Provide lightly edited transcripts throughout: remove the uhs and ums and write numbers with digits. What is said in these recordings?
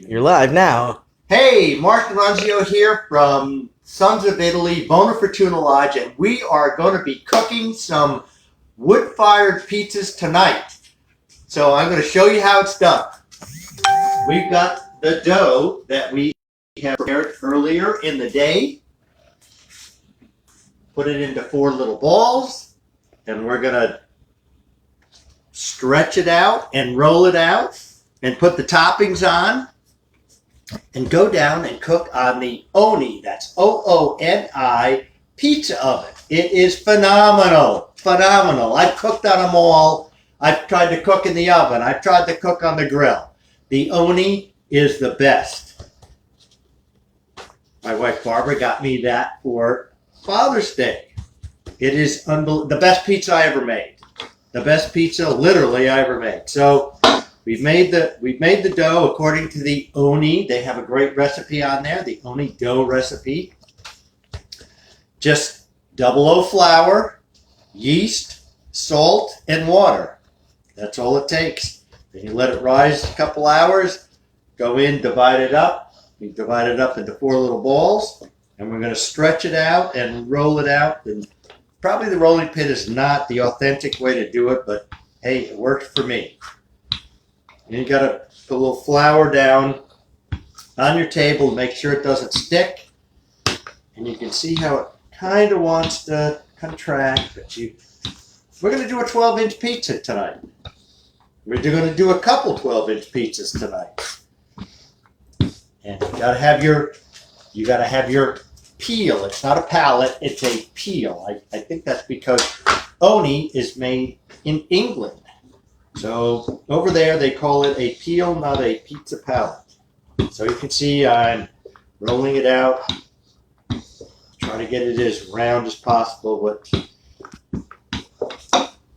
You're live now. Hey, Mark D'Aronzio here from Sons of Italy, Bona Fortuna Lodge, and we are going to be cooking some wood-fired pizzas tonight. So I'm going to show you how it's done. We've got the dough that we have prepared earlier in the day. Put it into 4 little balls, and we're going to stretch it out and roll it out and put the toppings on. And go down and cook on the Ooni, that's O-O-N-I, pizza oven. It is phenomenal, phenomenal. I've cooked on them all. I've tried to cook in the oven. I've tried to cook on the grill. The Ooni is the best. My wife Barbara got me that for Father's Day. It is the best pizza I ever made. The best pizza literally I ever made. So We've made the dough according to the Ooni. They have a great recipe on there, the Ooni dough recipe. Just 00 flour, yeast, salt, and water. That's all it takes. Then you let it rise a couple hours, go in, divide it up. We divide it up into 4 little balls, and we're going to stretch it out and roll it out. And probably the rolling pin is not the authentic way to do it, but hey, it works for me. And you got to put a little flour down on your table to make sure it doesn't stick. And you can see how it kind of wants to contract. But we're going to do a 12-inch pizza tonight. We're going to do a couple 12-inch pizzas tonight. And you got to have your peel. It's not a pallet. It's a peel. I think that's because Ooni is made in England. So over there they call it a peel, not a pizza pallet. So you can see I'm rolling it out, trying to get it as round as possible, but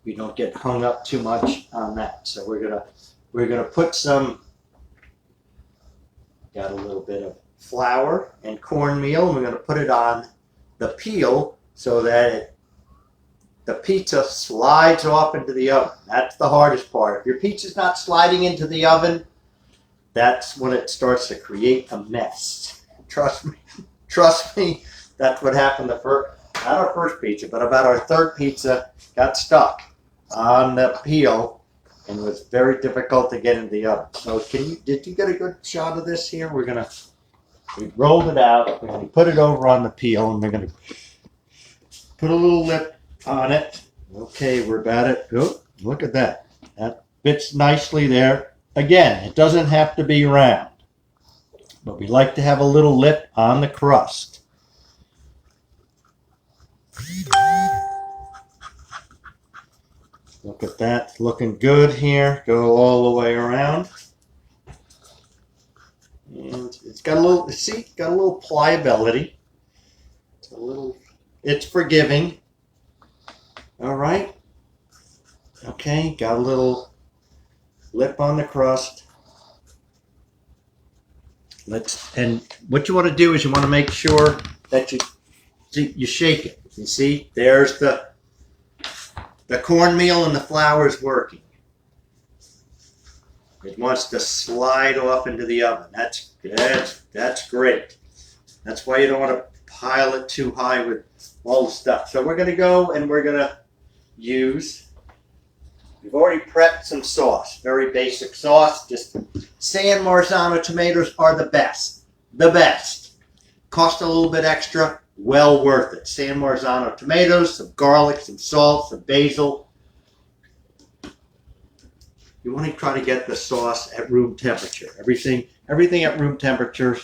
we don't get hung up too much on that. So we're gonna put some. Got a little bit of flour and cornmeal, and we're gonna put it on the peel so that the pizza slides off into the oven. That's the hardest part. If your pizza's not sliding into the oven, that's when it starts to create a mess. Trust me, that's what happened not our first pizza, but about our 3rd pizza got stuck on the peel and it was very difficult to get into the oven. So did you get a good shot of this here? We rolled it out, we're gonna put it over on the peel, and we're gonna put a little lip on it. Okay, we're about it. Oh, look at that. That fits nicely there. Again, it doesn't have to be round, but we like to have a little lip on the crust. Look at that. Looking good here. Go all the way around. And it's got a little pliability. It's forgiving. All right. Okay, got a little lip on the crust. And what you want to do is you want to make sure that you shake it. You see, there's the cornmeal and the flour is working. It wants to slide off into the oven. That's great. That's why you don't want to pile it too high with all the stuff. So we're going to go and we're going to we've already prepped some sauce, very basic sauce. Just San Marzano tomatoes are the best. Cost a little bit extra, well worth it. San Marzano tomatoes, some garlic, some salt, some basil. You want to try to get the sauce at room temperature. Everything at room temperature.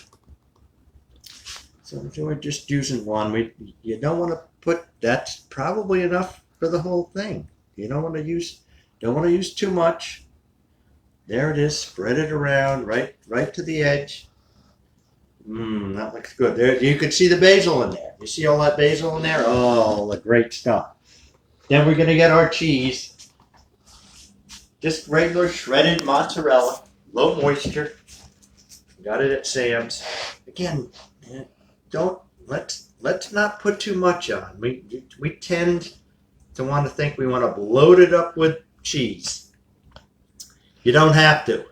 So we're just using one. You don't want to put, that's probably enough for the whole thing. You don't want to use too much. There it is. Spread it around right to the edge. That looks good. There, you can see the basil in there. You see all that basil in there? Oh, the great stuff. Then we're going to get our cheese. Just regular shredded mozzarella, low moisture. Got it at Sam's. Again, let's not put too much on. We tend to want to think we want to load it up with cheese. You don't have to.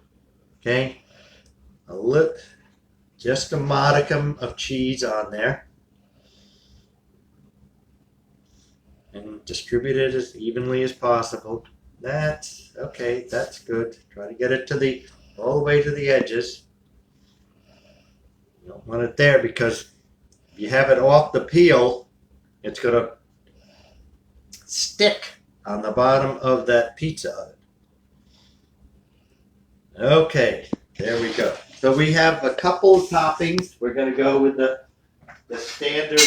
Okay? just a modicum of cheese on there. And distribute it as evenly as possible. That's okay, that's good. Try to get it to all the way to the edges. You don't want it there because if you have it off the peel, it's going to stick on the bottom of that pizza oven. Okay, there we go. So we have a couple of toppings. We're going to go with the standard.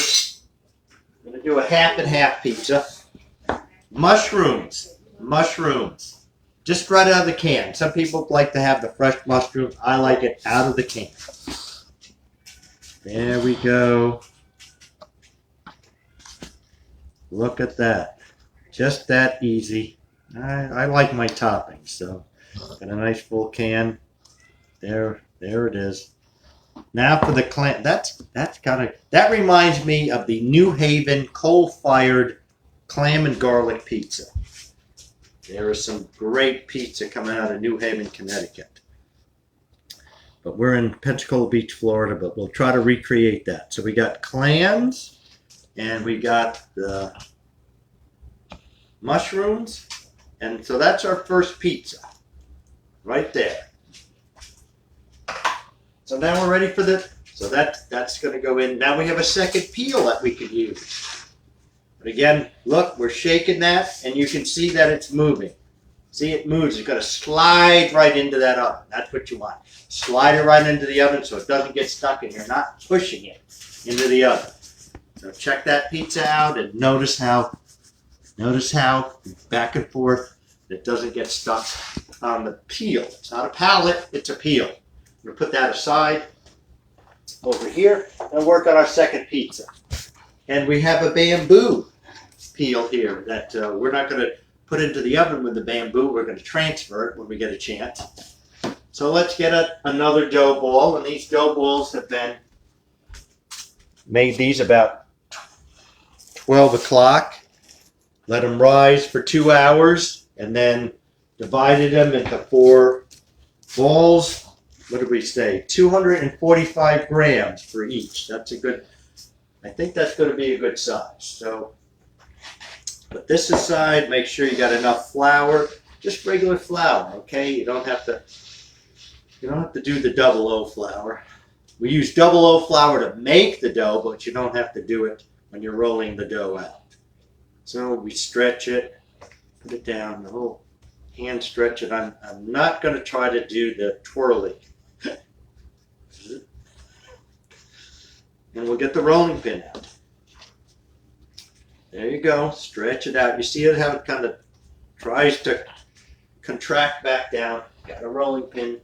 I'm going to do a half and half pizza. Mushrooms. Just right out of the can. Some people like to have the fresh mushrooms. I like it out of the can. There we go. Look at that. Just that easy. I like my toppings, so got a nice full can. There it is. Now for the clam. That reminds me of the New Haven coal-fired clam and garlic pizza. There is some great pizza coming out of New Haven, Connecticut. But we're in Pensacola Beach, Florida, but we'll try to recreate that. So we got clams, and we got the mushrooms, and so that's our first pizza, right there. So now we're ready for so that's going to go in. Now we have a second peel that we could use. But again, look, we're shaking that, and you can see that it's moving. See, it moves. It's going to slide right into that oven. That's what you want. Slide it right into the oven so it doesn't get stuck and you're not pushing it into the oven. So check that pizza out and notice how back and forth it doesn't get stuck on the peel. It's not a pallet, it's a peel. We're going to put that aside over here and work on our second pizza. And we have a bamboo peel here that we're not going to put into the oven with the bamboo. We're going to transfer it when we get a chance. So let's get another dough ball. And these dough balls have been made these about 12 o'clock. Let them rise for 2 hours and then divided them into 4 balls. What did we say? 245 grams for each. That's a good, I think that's going to be a good size. So put this aside. Make sure you got enough flour. Just regular flour, okay? You don't have to do the double O flour. We use double O flour to make the dough, but you don't have to do it when you're rolling the dough out. So we stretch it, put it down, the whole hand stretch it. I'm not going to try to do the twirling. And we'll get the rolling pin out. There you go. Stretch it out. You see how it kind of tries to contract back down. Got a rolling pin.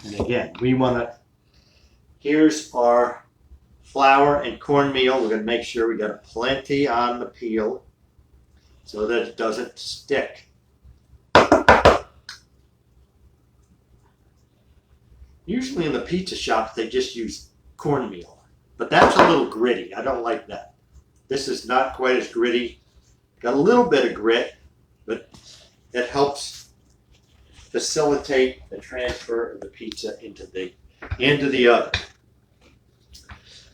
And again, we want to, here's our flour and cornmeal. We're going to make sure we got plenty on the peel so that it doesn't stick. Usually in the pizza shops, they just use cornmeal, but that's a little gritty. I don't like that. This is not quite as gritty. Got a little bit of grit, but it helps facilitate the transfer of the pizza into the oven.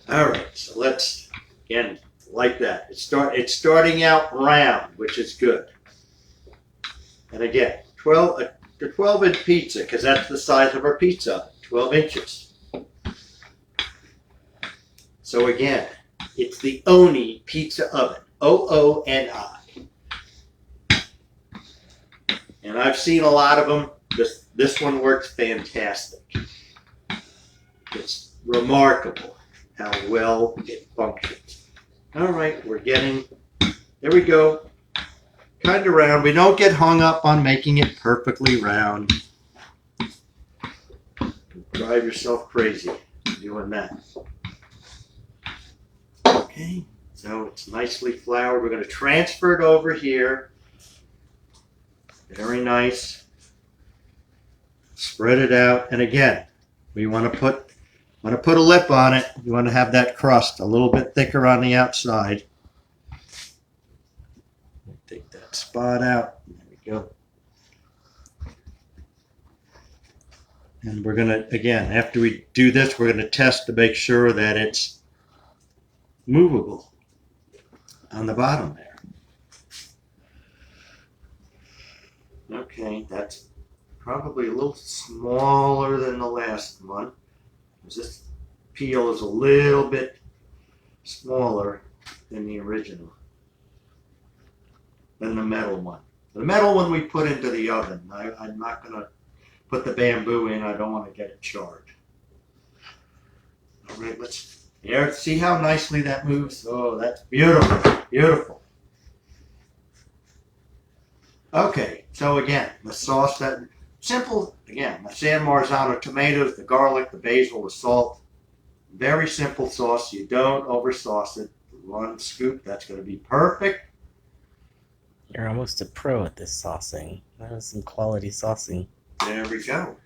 All right, so let's, again, like that. It's starting out round, which is good. And again, a 12-inch pizza, because that's the size of our pizza, 12 inches. So again, it's the Ooni Pizza Oven, O-O-N-I. And I've seen a lot of them. This one works fantastic. It's remarkable how well it functions. All right, we're getting, there we go, kind of round. We don't get hung up on making it perfectly round. Drive yourself crazy doing that. Okay, so it's nicely floured. We're going to transfer it over here. Very nice. Spread it out, and again, we want to put a lip on it. You want to have that crust a little bit thicker on the outside. Take that spot out. There we go. And we're gonna, again, after we do this, we're gonna test to make sure that it's movable on the bottom there. Okay, that's probably a little smaller than the last one. This peel is a little bit smaller than the original, than the metal one. The metal one we put into the oven. I'm not going to put the bamboo in. I don't want to get it charred. All right, let's, there, see how nicely that moves? Oh, that's beautiful, beautiful. Okay, so again, the sauce, that simple, again, the San Marzano tomatoes, the garlic, the basil, the salt. Very simple sauce. You don't oversauce it. 1 scoop, that's going to be perfect. You're almost a pro at this saucing. That was some quality saucing. There we go.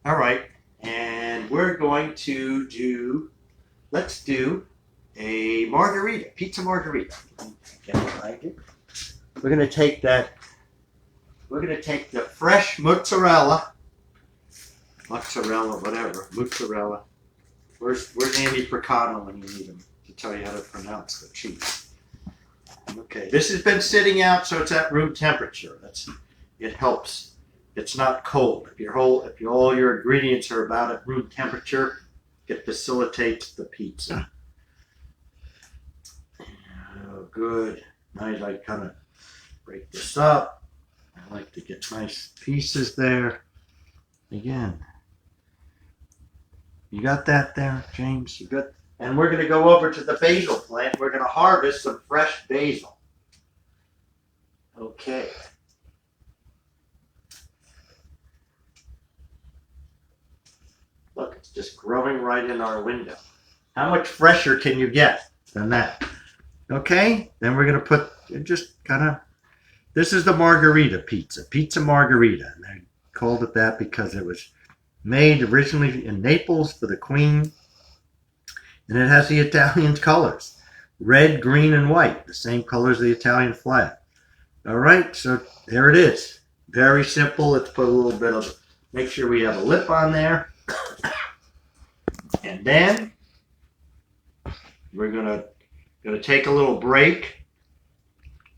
All right, and we're going to do, let's do a margarita, pizza margarita. We're going to take that, we're going to take the fresh mozzarella, mozzarella. Where's Andy Picano when you need him to tell you how to pronounce the cheese? Okay, this has been sitting out, so it's at room temperature. It helps. It's not cold. If all your ingredients are about at room temperature, it facilitates the pizza. Oh, good. Nice. I kind of break this up. I like to get nice pieces there. Again, you got that there, James? You got. And we're going to go over to the basil plant. We're going to harvest some fresh basil. Okay. Look, it's just growing right in our window. How much fresher can you get than that? Okay, then we're going to put, just kind of, this is the margarita pizza margarita. And they called it that because it was made originally in Naples for the Queen. And it has the Italian colors, red, green, and white, the same colors of the Italian flag. All right, so there it is. Very simple. Let's put a little bit of, make sure we have a lip on there. And then we're gonna take a little break,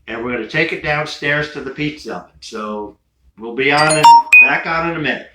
and we're gonna take it downstairs to the pizza oven. So we'll be back on in a minute.